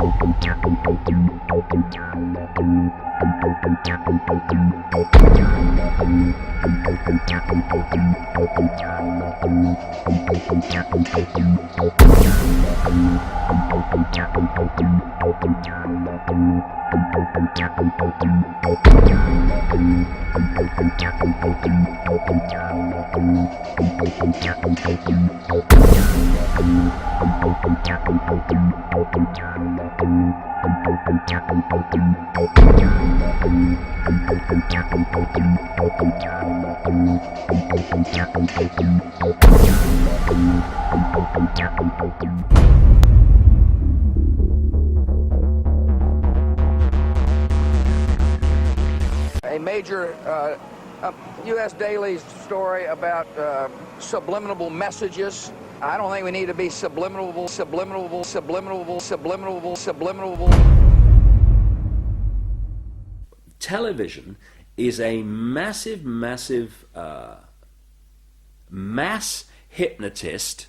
A major U.S. daily story about subliminal messages. I don't think we need to be subliminal. Television is a massive mass hypnotist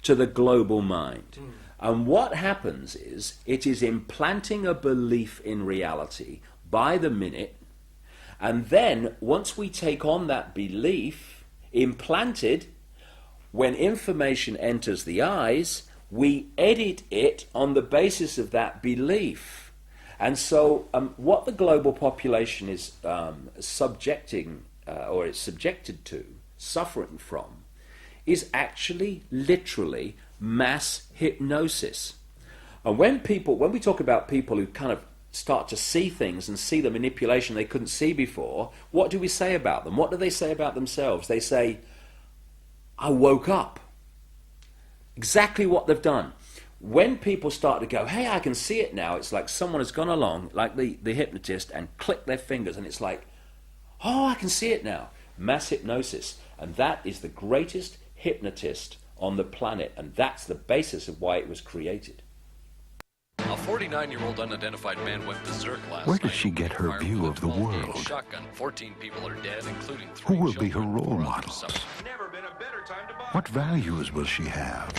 to the global mind. And what happens is it is implanting a belief in reality by the minute, and then once we take on that belief implanted, when information enters the eyes, we edit it on the basis of that belief. And so what the global population is subjected to, suffering from, is actually literally mass hypnosis. And when we talk about people who kind of start to see things and see the manipulation they couldn't see before, what do we say about them? What do they say about themselves? They say, I woke up. Exactly what they've done. When people start to go, hey, I can see it now, it's like someone has gone along, like the hypnotist, and clicked their fingers, and it's like, oh, I can see it now. Mass hypnosis. And that is the greatest hypnotist on the planet, and that's the basis of why it was created. A 49-year-old unidentified man went berserk last night. Where does she get her view of the world? Shotgun. 14 people are dead, including 3 Who will be her children. role models? Never been a better time to buy. What values will she have?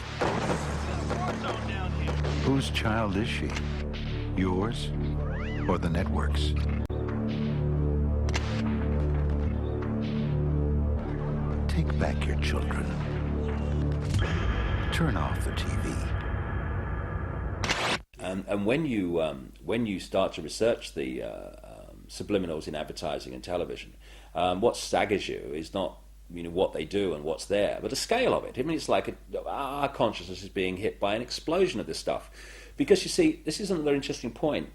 Whose child is she? Yours or the network's? Take back your children. Turn off the TV. And when you start to research the subliminals in advertising and television, what staggers you is not what they do and what's there, but the scale of it. I mean, it's like our consciousness is being hit by an explosion of this stuff. Because you see, this is another interesting point.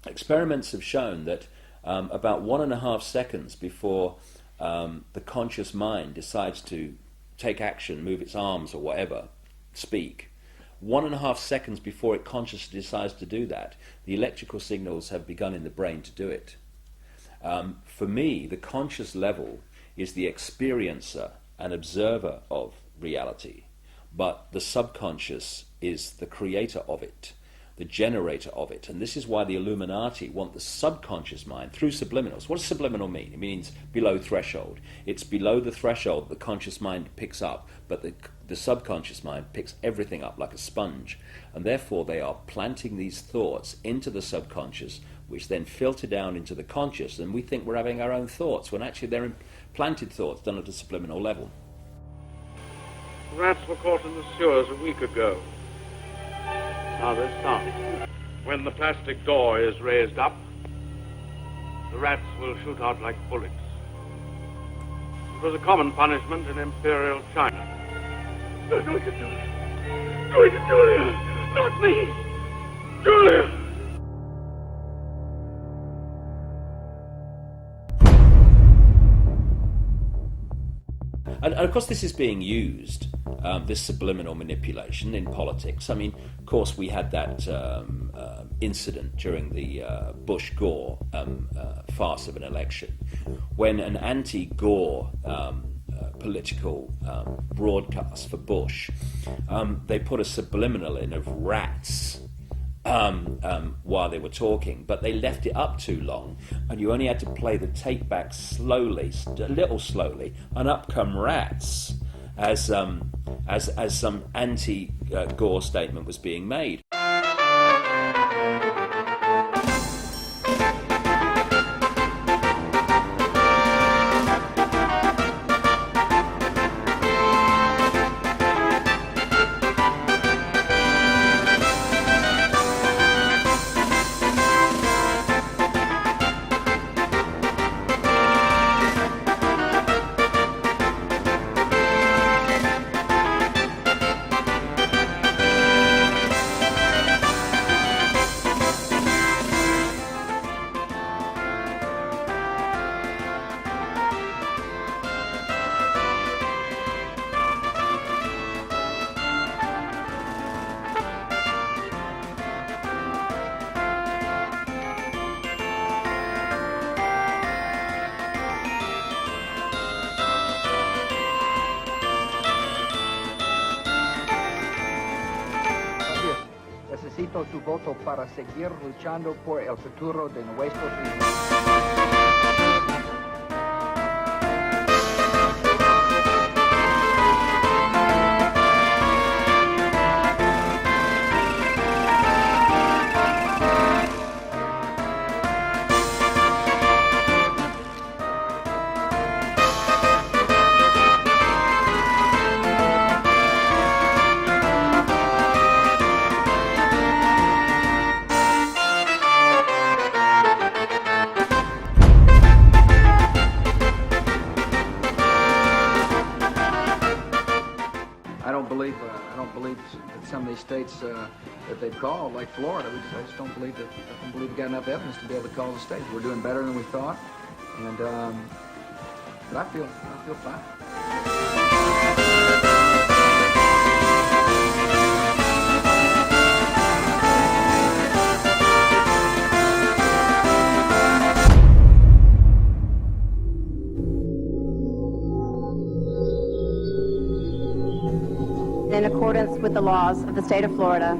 Experiments have shown that about 1.5 seconds before the conscious mind decides to take action, move its arms or whatever, speak, 1.5 seconds before it consciously decides to do that, the electrical signals have begun in the brain to do it. For me, the conscious level is the experiencer and observer of reality, but the subconscious is the creator of it, the generator of it. And this is why the Illuminati want the subconscious mind through subliminals. What does subliminal mean? It means below threshold. It's below the threshold the conscious mind picks up, but the subconscious mind picks everything up like a sponge. And therefore they are planting these thoughts into the subconscious, which then filter down into the conscious, and we think we're having our own thoughts, when actually they're implanted thoughts done at a subliminal level. Rats were caught in the sewers a week ago. Now they're some. When the plastic door is raised up, the rats will shoot out like bullets. It was a common punishment in Imperial China. No, don't you do it. Don't you, Julia. Not me. Julia. And of course this is being used, this subliminal manipulation, in politics. I mean, of course we had that incident during the Bush-Gore farce of an election, when an anti-Gore political broadcast for Bush, they put a subliminal in of rats while they were talking, but they left it up too long, and you only had to play the tape back slowly, a little slowly, and up come rats as some anti-Gore statement was being made. Necesito tu voto para seguir luchando por el futuro de nuestros hijos. I don't believe that some of these states that they've called, like Florida, I just don't believe that. I don't believe we've got enough evidence to be able to call the state. We're doing better than we thought, and but I feel fine. In accordance with the laws of the state of Florida,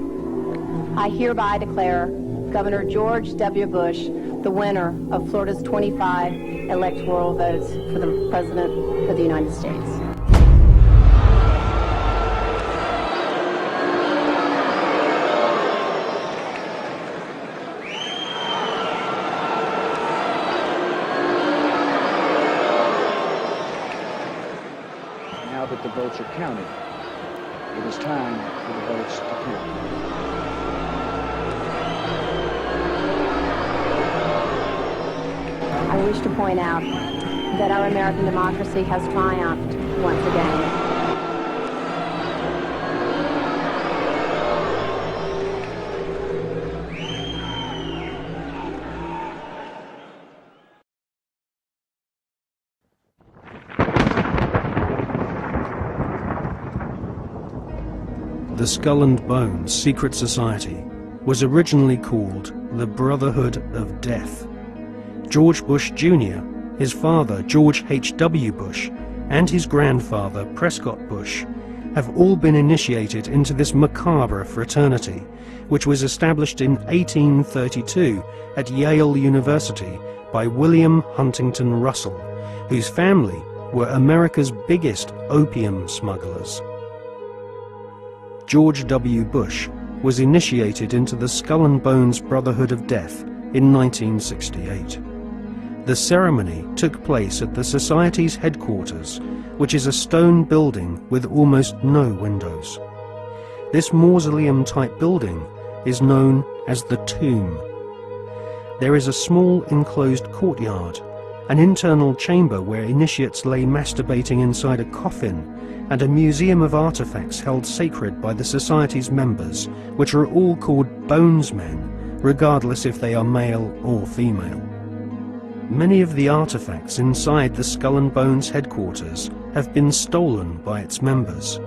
I hereby declare Governor George W. Bush the winner of Florida's 25 electoral votes for the President of the United States. Now that the votes are counted, it is time for the votes to count. I wish to point out that our American democracy has triumphed once again. The Skull and Bones secret society was originally called the Brotherhood of Death. George Bush Jr., his father George H.W. Bush, and his grandfather Prescott Bush have all been initiated into this macabre fraternity, which was established in 1832 at Yale University by William Huntington Russell, whose family were America's biggest opium smugglers. George W. Bush was initiated into the Skull and Bones Brotherhood of Death in 1968. The ceremony took place at the Society's headquarters, which is a stone building with almost no windows. This mausoleum-type building is known as the Tomb. There is a small enclosed courtyard, an internal chamber where initiates lay masturbating inside a coffin, and a museum of artifacts held sacred by the Society's members, which are all called bonesmen, regardless if they are male or female. Many of the artifacts inside the Skull and Bones headquarters have been stolen by its members.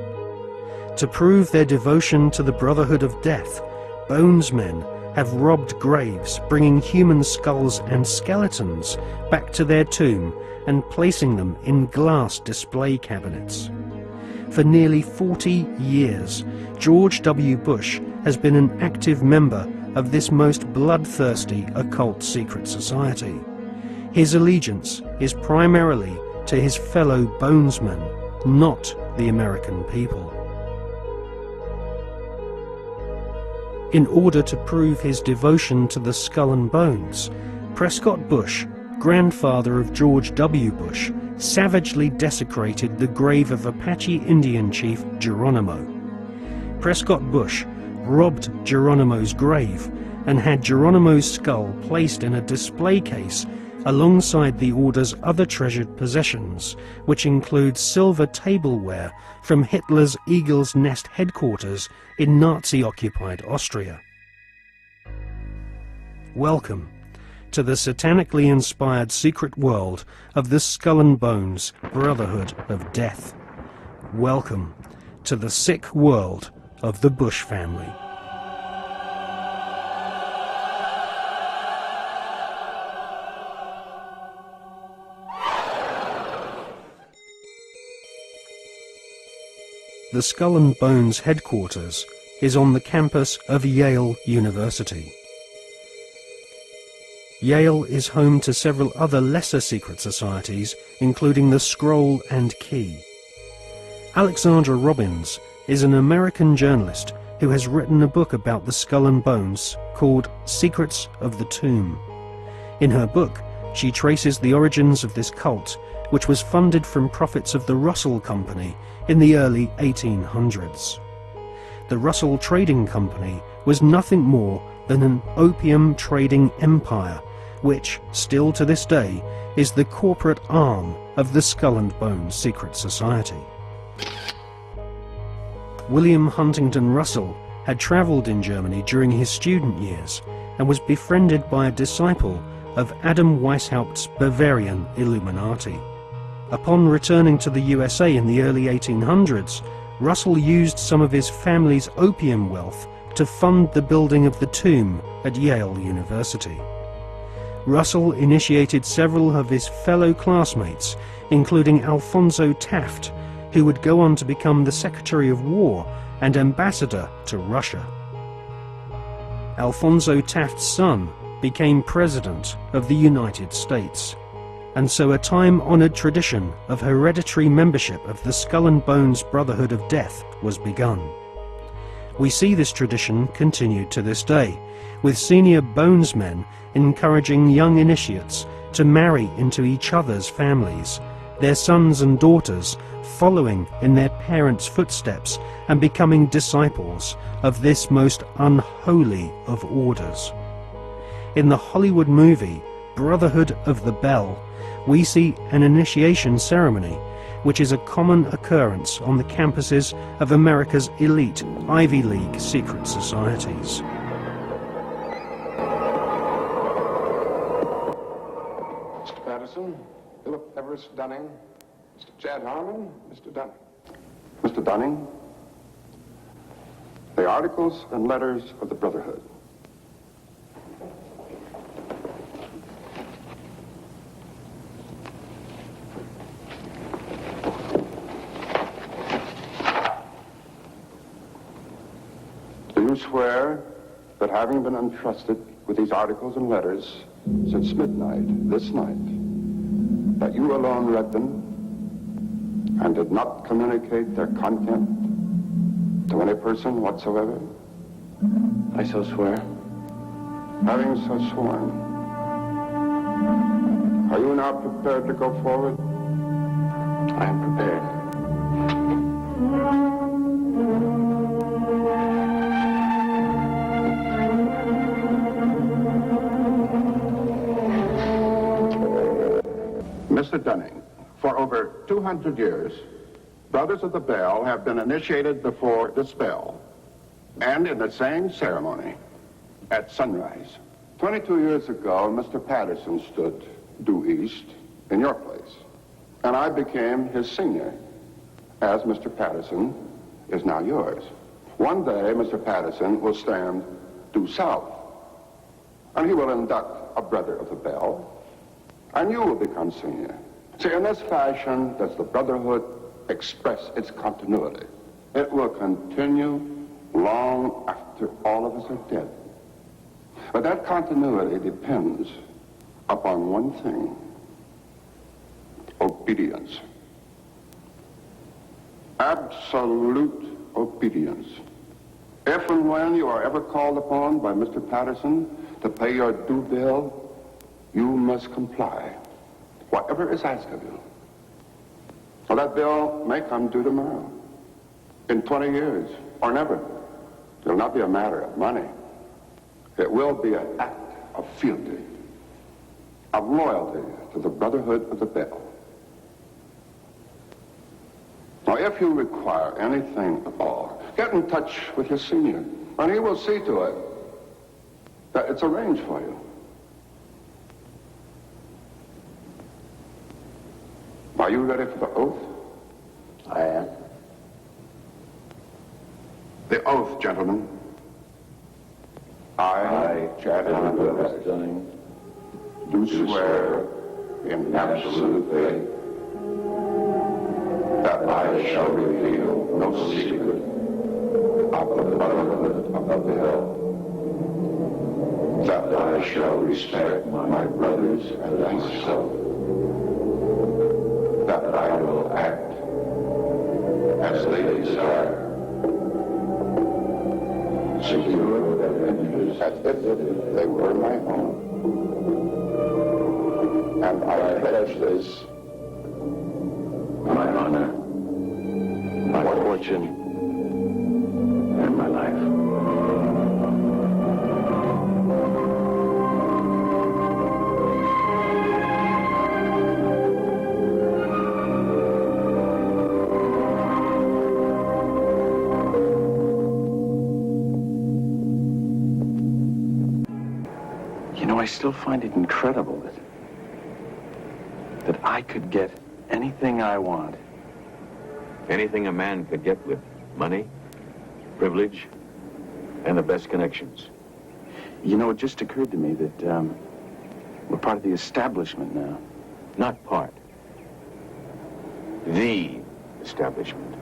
To prove their devotion to the Brotherhood of Death, bonesmen have robbed graves, bringing human skulls and skeletons back to their tomb and placing them in glass display cabinets. For nearly 40 years, George W. Bush has been an active member of this most bloodthirsty occult secret society. His allegiance is primarily to his fellow bonesmen, not the American people. In order to prove his devotion to the Skull and Bones, Prescott Bush, grandfather of George W. Bush, savagely desecrated the grave of Apache Indian chief Geronimo. Prescott Bush robbed Geronimo's grave and had Geronimo's skull placed in a display case alongside the order's other treasured possessions, which include silver tableware from Hitler's Eagle's Nest headquarters in Nazi-occupied Austria. Welcome to the satanically inspired secret world of the Skull and Bones Brotherhood of Death. Welcome to the sick world of the Bush family. The Skull and Bones headquarters is on the campus of Yale University. Yale is home to several other lesser secret societies, including the Scroll and Key. Alexandra Robbins is an American journalist who has written a book about the Skull and Bones called Secrets of the Tomb. In her book, she traces the origins of this cult, which was funded from profits of the Russell Company in the early 1800s. The Russell Trading Company was nothing more than an opium trading empire, which, still to this day, is the corporate arm of the Skull and Bones Secret Society. William Huntington Russell had travelled in Germany during his student years and was befriended by a disciple of Adam Weishaupt's Bavarian Illuminati. Upon returning to the USA in the early 1800s, Russell used some of his family's opium wealth to fund the building of the tomb at Yale University. Russell initiated several of his fellow classmates, including Alphonso Taft, who would go on to become the Secretary of War and ambassador to Russia. Alphonso Taft's son became President of the United States, and so a time-honored tradition of hereditary membership of the Skull and Bones Brotherhood of Death was begun. We see this tradition continued to this day, with senior bonesmen encouraging young initiates to marry into each other's families, their sons and daughters following in their parents' footsteps and becoming disciples of this most unholy of orders. In the Hollywood movie Brotherhood of the Bell, we see an initiation ceremony, which is a common occurrence on the campuses of America's elite Ivy League secret societies. Mr. Patterson, Philip Everest Dunning, Mr. Chad Harmon, Mr. Dunning. Mr. Dunning, the articles and letters of the Brotherhood. Do you swear that having been entrusted with these articles and letters since midnight this night, that you alone read them and did not communicate their content to any person whatsoever? I so swear. Having so sworn, are you now prepared to go forward? I am prepared. Mr. Dunning, for over 200 years, Brothers of the Bell have been initiated before the spell and in the same ceremony at sunrise. 22 years ago, Mr. Patterson stood due east in your place, and I became his senior, as Mr. Patterson is now yours. One day, Mr. Patterson will stand due south, and he will induct a Brother of the Bell, and you will become senior. See, in this fashion does the Brotherhood express its continuity. It will continue long after all of us are dead. But that continuity depends upon one thing: obedience. Absolute obedience. If and when you are ever called upon by Mr. Patterson to pay your due bill, you must comply, whatever is asked of you. Well, that bill may come due tomorrow, in 20 years, or never. It will not be a matter of money. It will be an act of fealty, of loyalty to the Brotherhood of the Bell. Now, if you require anything at all, get in touch with your senior, and he will see to it that it's arranged for you. Are you ready for the oath? I am. The oath, gentlemen. I, Chad Everard Dunning, do swear in absolute faith that I shall reveal no secret top of the brotherhood of the Bill, that I shall respect my brothers and myself, that I will act as they desire, secure their interests as if they were my own. And I pledge this, my honor, my fortune, and my life. You know, I still find it incredible that I could get anything I want. Anything a man could get with money, privilege, and the best connections. You know, it just occurred to me that we're part of the establishment now. Not part. The establishment.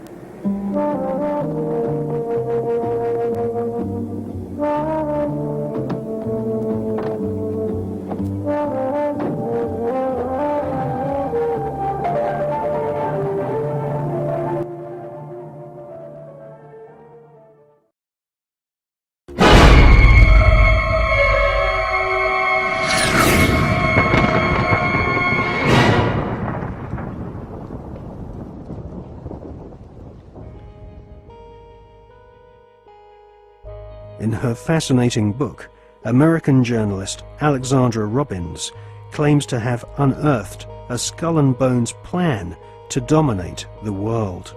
In her fascinating book, American journalist Alexandra Robbins claims to have unearthed a skull and bones plan to dominate the world.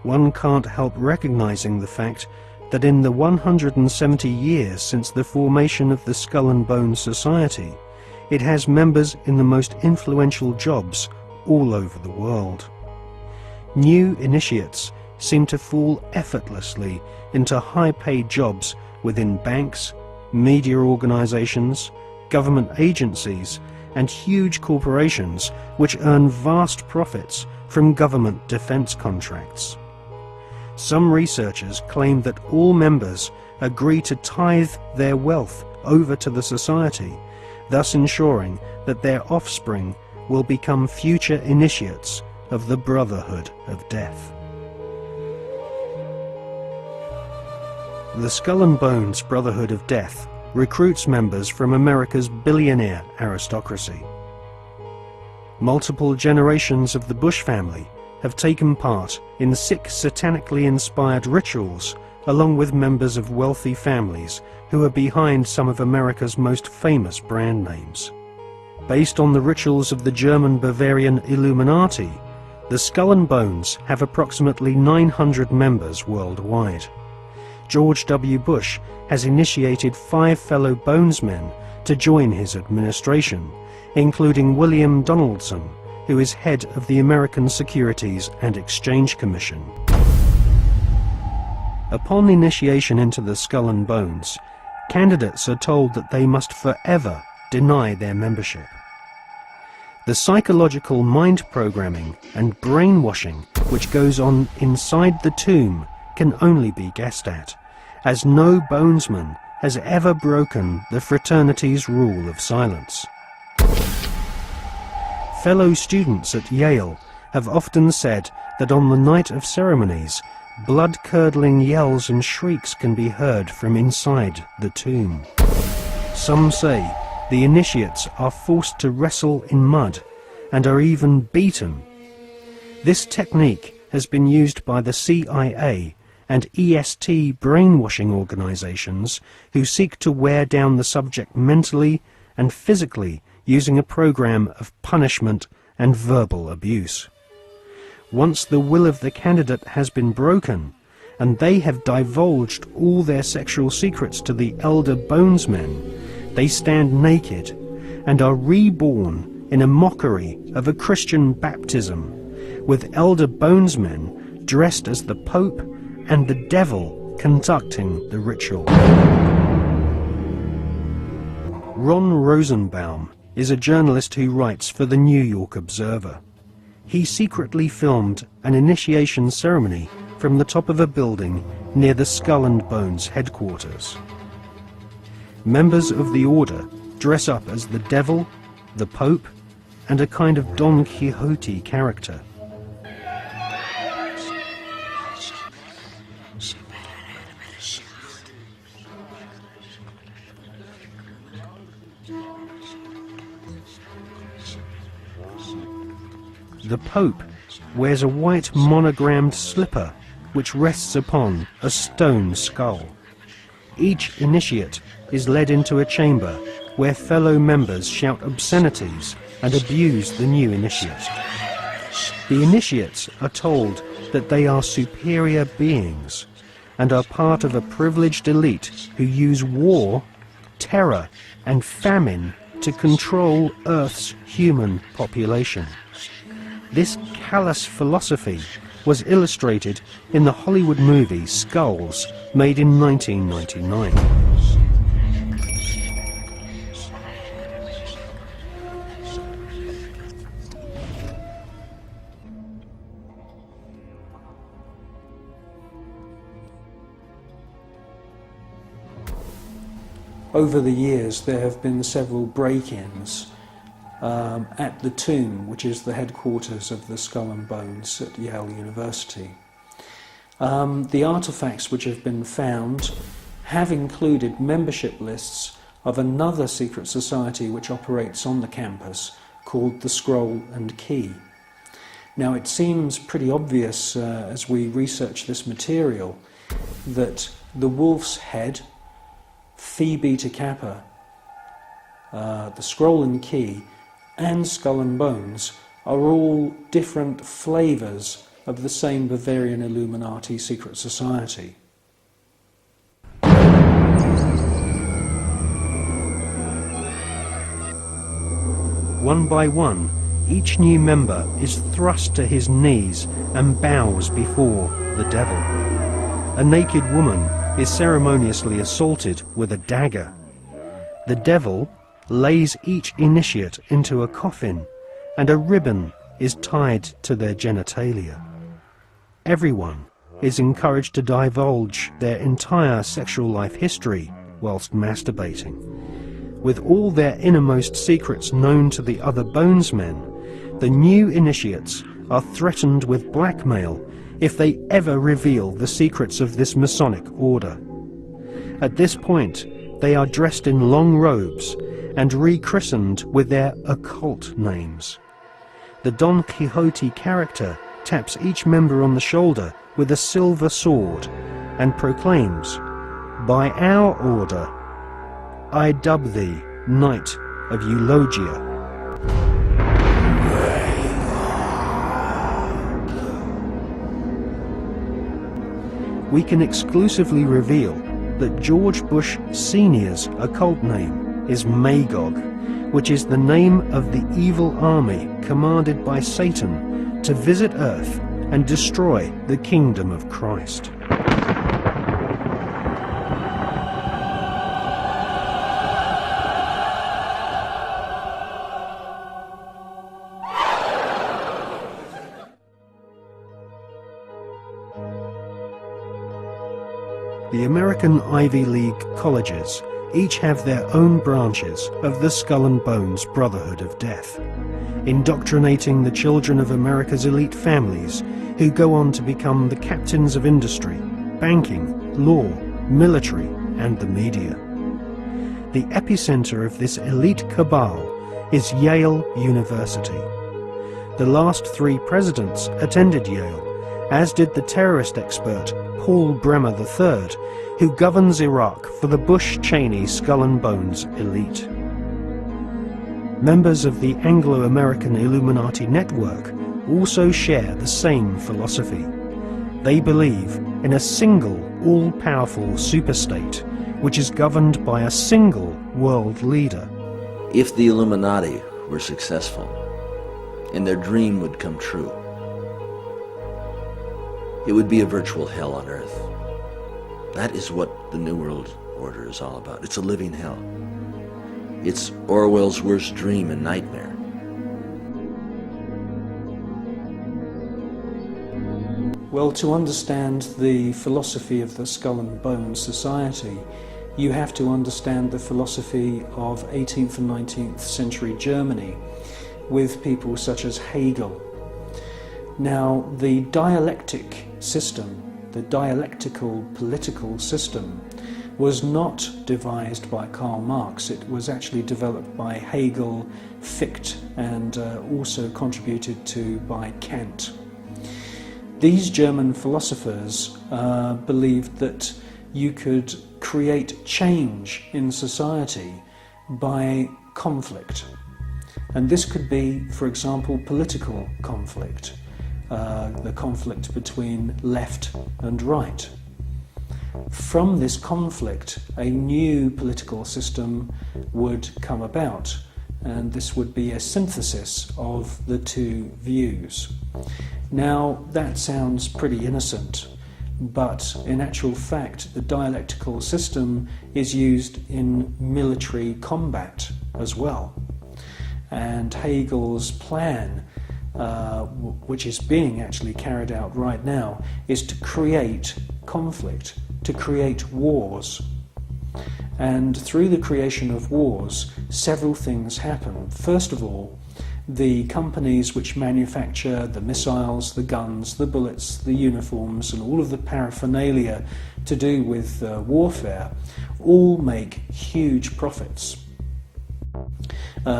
One can't help recognizing the fact that in the 170 years since the formation of the Skull and Bones Society, it has members in the most influential jobs all over the world. New initiates seem to fall effortlessly into high-paid jobs within banks, media organizations, government agencies, and huge corporations which earn vast profits from government defense contracts. Some researchers claim that all members agree to tithe their wealth over to the society, thus ensuring that their offspring will become future initiates of the Brotherhood of Death. The Skull and Bones Brotherhood of Death recruits members from America's billionaire aristocracy. Multiple generations of the Bush family have taken part in 6 satanically inspired rituals, along with members of wealthy families who are behind some of America's most famous brand names. Based on the rituals of the German Bavarian Illuminati, the Skull and Bones have approximately 900 members worldwide. George W. Bush has initiated 5 fellow Bonesmen to join his administration, including William Donaldson, who is head of the American Securities and Exchange Commission. Upon initiation into the Skull and Bones, candidates are told that they must forever deny their membership. The psychological mind programming and brainwashing which goes on inside the tomb can only be guessed at, as no bonesman has ever broken the fraternity's rule of silence. Fellow students at Yale have often said that on the night of ceremonies, blood-curdling yells and shrieks can be heard from inside the tomb. Some say the initiates are forced to wrestle in mud and are even beaten. This technique has been used by the CIA and EST brainwashing organizations who seek to wear down the subject mentally and physically using a program of punishment and verbal abuse. Once the will of the candidate has been broken, and they have divulged all their sexual secrets to the elder bonesmen, they stand naked and are reborn in a mockery of a Christian baptism, with elder bonesmen dressed as the Pope and the devil conducting the ritual. Ron Rosenbaum is a journalist who writes for the New York Observer. He secretly filmed an initiation ceremony from the top of a building near the Skull and Bones headquarters. Members of the order dress up as the devil, the Pope, and a kind of Don Quixote character. The Pope wears a white monogrammed slipper which rests upon a stone skull. Each initiate is led into a chamber where fellow members shout obscenities and abuse the new initiate. The initiates are told that they are superior beings and are part of a privileged elite who use war, terror, and famine to control Earth's human population. This callous philosophy was illustrated in the Hollywood movie Skulls, made in 1999. Over the years, there have been several break-ins at the Tomb, which is the headquarters of the Skull and Bones at Yale University. The artefacts which have been found have included membership lists of another secret society which operates on the campus called the Scroll and Key. Now, it seems pretty obvious as we research this material that the Wolf's Head, Phi Beta Kappa, the Scroll and Key, and Skull and Bones are all different flavours of the same Bavarian Illuminati secret society. One by one, each new member is thrust to his knees and bows before the devil. A naked woman is ceremoniously assaulted with a dagger. The devil lays each initiate into a coffin, and a ribbon is tied to their genitalia. Everyone is encouraged to divulge their entire sexual life history whilst masturbating. With all their innermost secrets known to the other Bonesmen, the new initiates are threatened with blackmail if they ever reveal the secrets of this Masonic order. At this point, they are dressed in long robes and rechristened with their occult names. The Don Quixote character taps each member on the shoulder with a silver sword and proclaims, "By our order, I dub thee Knight of Eulogia." We can exclusively reveal that George Bush Sr.'s occult name is Magog, which is the name of the evil army commanded by Satan to visit Earth and destroy the kingdom of Christ. The American Ivy League colleges each have their own branches of the Skull and Bones Brotherhood of Death, indoctrinating the children of America's elite families who go on to become the captains of industry, banking, law, military, and the media. The epicenter of this elite cabal is Yale University. The last 3 presidents attended Yale, as did the terrorist expert Paul Bremer III, who governs Iraq for the Bush-Cheney Skull and Bones elite. Members of the Anglo-American Illuminati network also share the same philosophy. They believe in a single, all-powerful superstate, which is governed by a single world leader. If the Illuminati were successful, and their dream would come true, it would be a virtual hell on earth. That is what the New World Order is all about. It's a living hell. It's Orwell's worst dream and nightmare. Well, to understand the philosophy of the Skull and Bones Society, you have to understand the philosophy of 18th and 19th century Germany with people such as Hegel. Now, the dialectic system, the dialectical political system, was not devised by Karl Marx. It was actually developed by Hegel, Fichte, and also contributed to by Kant. These German philosophers believed that you could create change in society by conflict. And this could be, for example, political conflict, the conflict between left and right. From this conflict, a new political system would come about, and this would be a synthesis of the two views. Now, that sounds pretty innocent, but in actual fact, the dialectical system is used in military combat as well. And Hegel's plan, which is being actually carried out right now, is to create conflict, to create wars. And through the creation of wars, several things happen. First of all, the companies which manufacture the missiles, the guns, the bullets, the uniforms, and all of the paraphernalia to do with warfare, all make huge profits.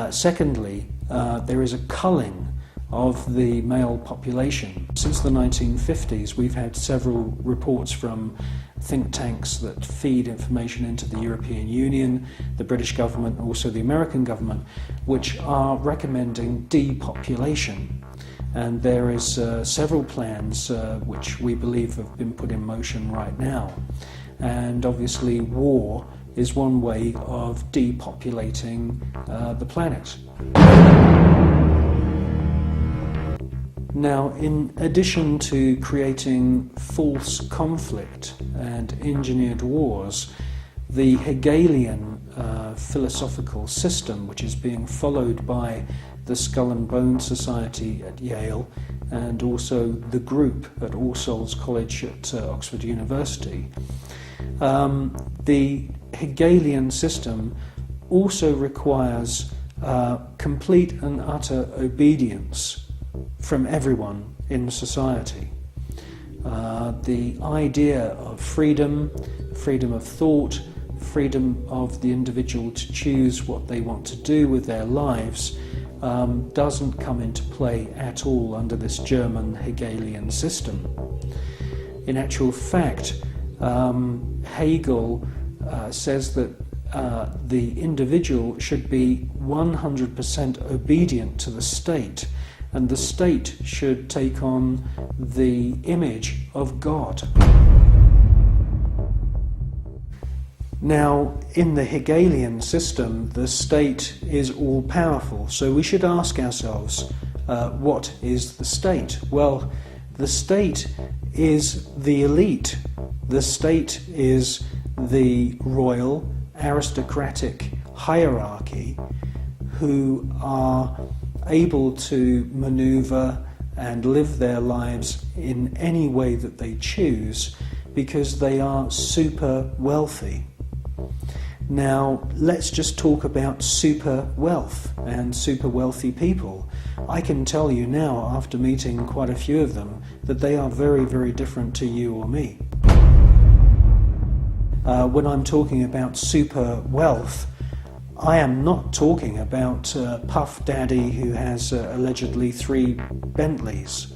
Secondly, there is a culling of the male population. Since the 1950s, we've had several reports from think tanks that feed information into the European Union, the British government, also the American government, which are recommending depopulation. And there is several plans which we believe have been put in motion right now. And obviously war is one way of depopulating the planet. Now, in addition to creating false conflict and engineered wars, the Hegelian philosophical system, which is being followed by the Skull and Bones Society at Yale and also the group at All Souls College at Oxford University, the Hegelian system also requires complete and utter obedience from everyone in society. The idea of freedom, freedom of thought, freedom of the individual to choose what they want to do with their lives doesn't come into play at all under this German Hegelian system. In actual fact, Hegel says that the individual should be 100% obedient to the state, and the state should take on the image of God. Now, in the Hegelian system, the state is all-powerful, so we should ask ourselves, what is the state? Well, the state is the elite. The state is the royal, aristocratic hierarchy who are able to maneuver and live their lives in any way that they choose because they are super wealthy. Now, let's just talk about super wealth and super wealthy people. I can tell you now, after meeting quite a few of them, that they are very, very different to you or me. When I'm talking about super wealth, I am not talking about Puff Daddy who has allegedly 3 Bentleys.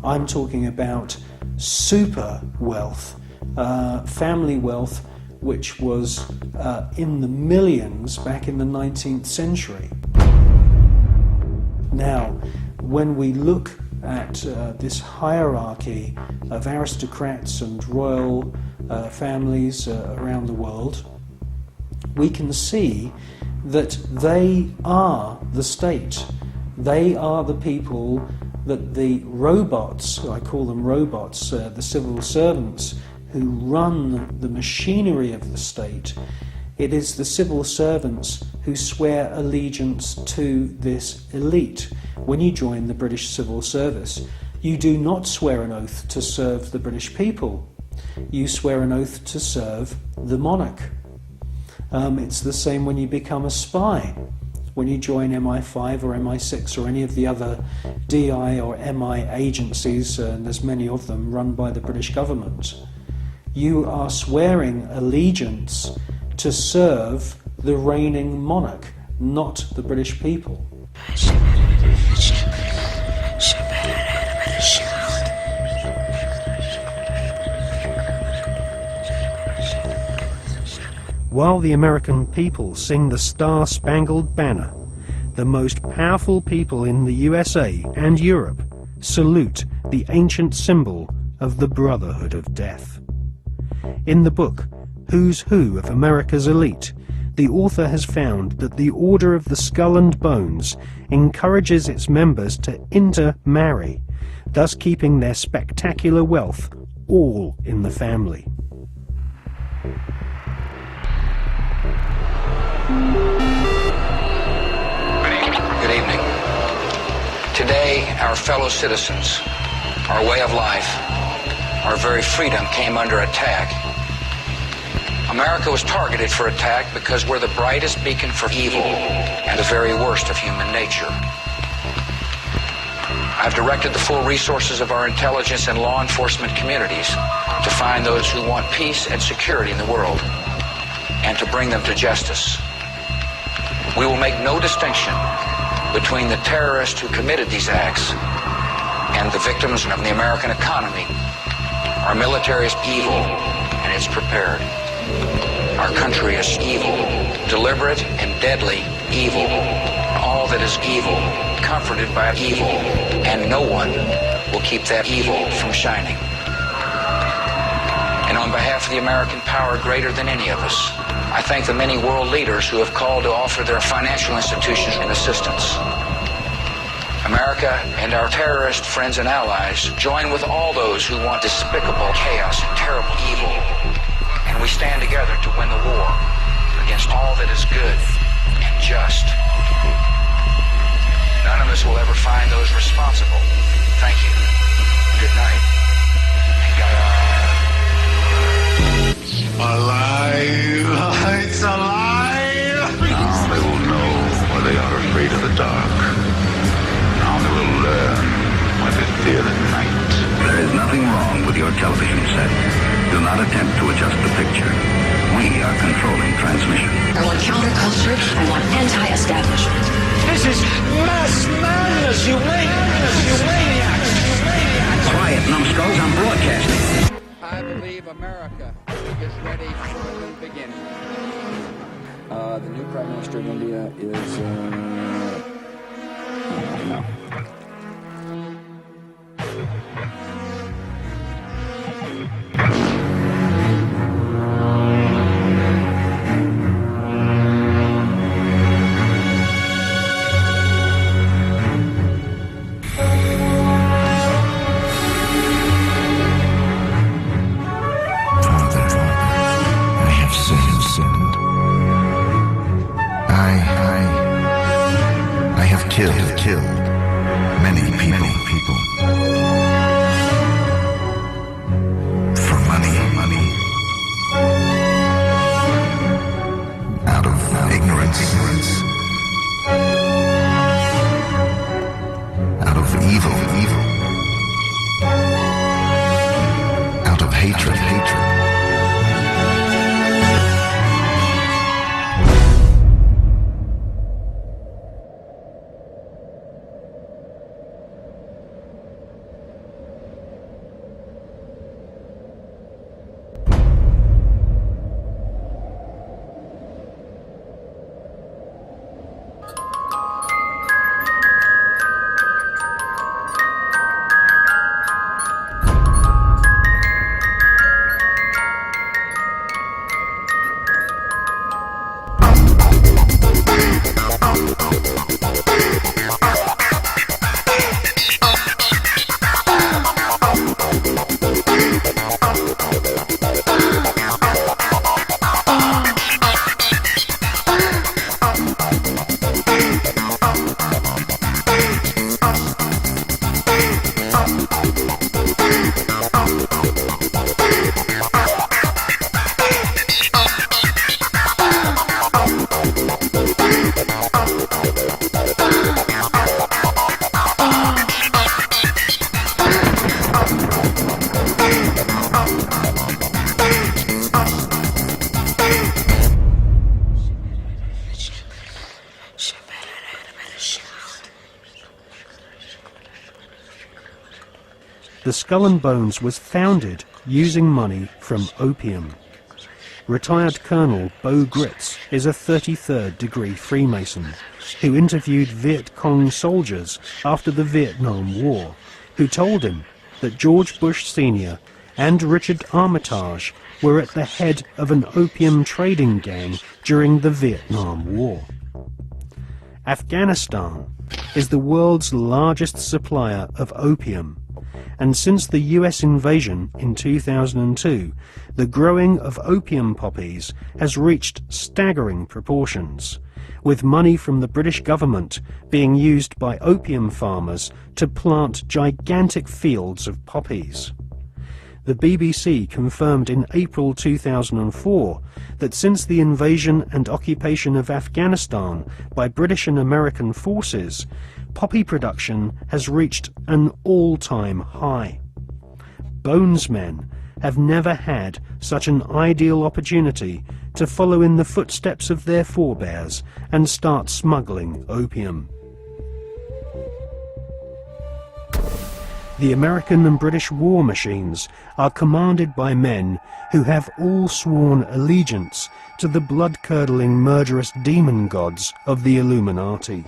I'm talking about super wealth, family wealth, which was in the millions back in the 19th century. Now, when we look at this hierarchy of aristocrats and royal families around the world, we can see that they are the state. They are the people that the robots, I call them robots, the civil servants who run the machinery of the state. It is the civil servants who swear allegiance to this elite. When you join the British Civil Service, You do not swear an oath to serve the British people. You swear an oath to serve the monarch. It's the same when you become a spy. When you join MI5 or MI6 or any of the other DI or MI agencies, and there's many of them run by the British government, you are swearing allegiance to serve the reigning monarch, not the British people. While the American people sing the Star-Spangled Banner, the most powerful people in the USA and Europe salute the ancient symbol of the Brotherhood of Death. In the book, Who's Who of America's Elite, the author has found that the Order of the Skull and Bones encourages its members to intermarry, thus keeping their spectacular wealth all in the family. Good evening. Today, our fellow citizens, our way of life, our very freedom came under attack. America was targeted for attack because we're the brightest beacon for evil and the very worst of human nature. I've directed the full resources of our intelligence and law enforcement communities to find those who want peace and security in the world and to bring them to justice. We will make no distinction between the terrorists who committed these acts and the victims of the American economy. Our military is evil, and it's prepared. Our country is evil, deliberate and deadly evil. All that is evil, comforted by evil, and no one will keep that evil from shining. And on behalf of the American power greater than any of us, I thank the many world leaders who have called to offer their financial institutions and assistance. America and our terrorist friends and allies join with all those who want despicable chaos and terrible evil. And we stand together to win the war against all that is good and just. None of us will ever find those responsible. Thank you. Good night. And God. Alive! It's alive! Now they will know why they are afraid of the dark. Now they will learn why they fear the night. There is nothing wrong with your television set. Do not attempt to adjust the picture. We are controlling transmission. I want counterculture. I want anti-establishment. This is mass madness, you maniacs! Quiet, numbskulls, I'm broadcasting. I believe America is ready for a new beginning. The new Prime Minister of India is, no. Killed many people. For money. Out of ignorance. Out of evil. Out of hatred. Skull and Bones was founded using money from opium. Retired Colonel Bo Gritz is a 33rd degree Freemason who interviewed Viet Cong soldiers after the Vietnam War, who told him that George Bush Sr. and Richard Armitage were at the head of an opium trading gang during the Vietnam War. Afghanistan is the world's largest supplier of opium, and since the US invasion in 2002, the growing of opium poppies has reached staggering proportions, with money from the British government being used by opium farmers to plant gigantic fields of poppies. The BBC confirmed in April 2004 that since the invasion and occupation of Afghanistan by British and American forces, poppy production has reached an all-time high. Bonesmen have never had such an ideal opportunity to follow in the footsteps of their forebears and start smuggling opium. The American and British war machines are commanded by men who have all sworn allegiance to the blood-curdling murderous demon gods of the Illuminati.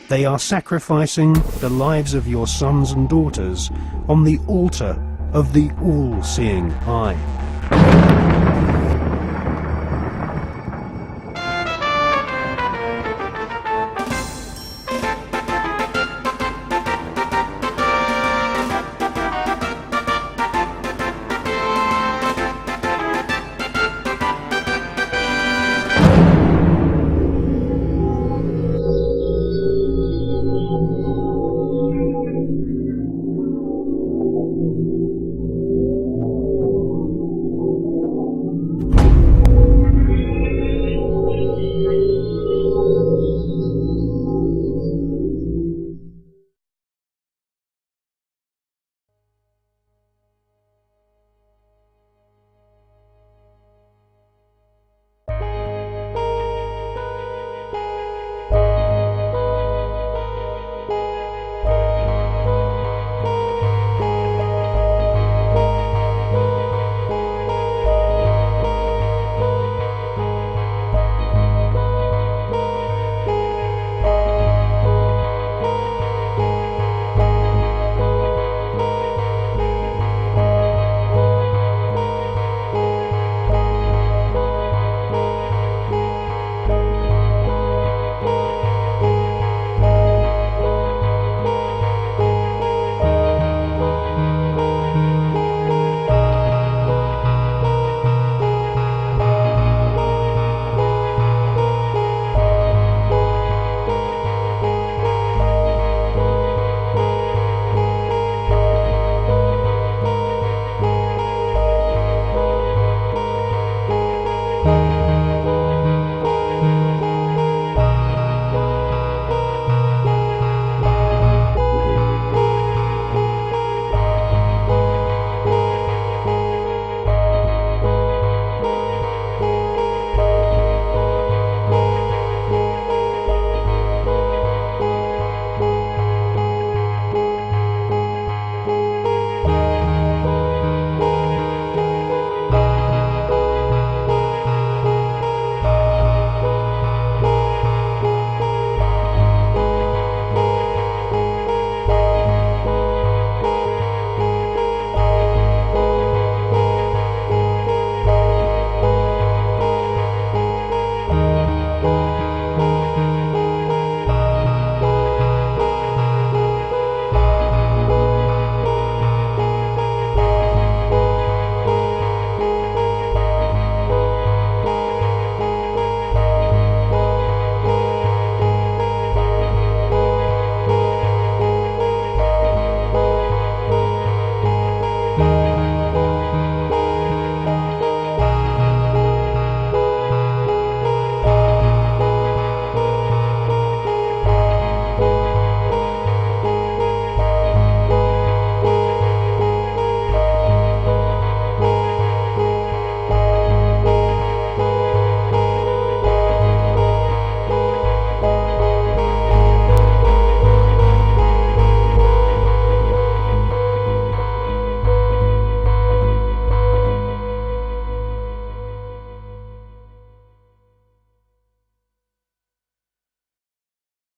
They are sacrificing the lives of your sons and daughters on the altar of the all-seeing eye.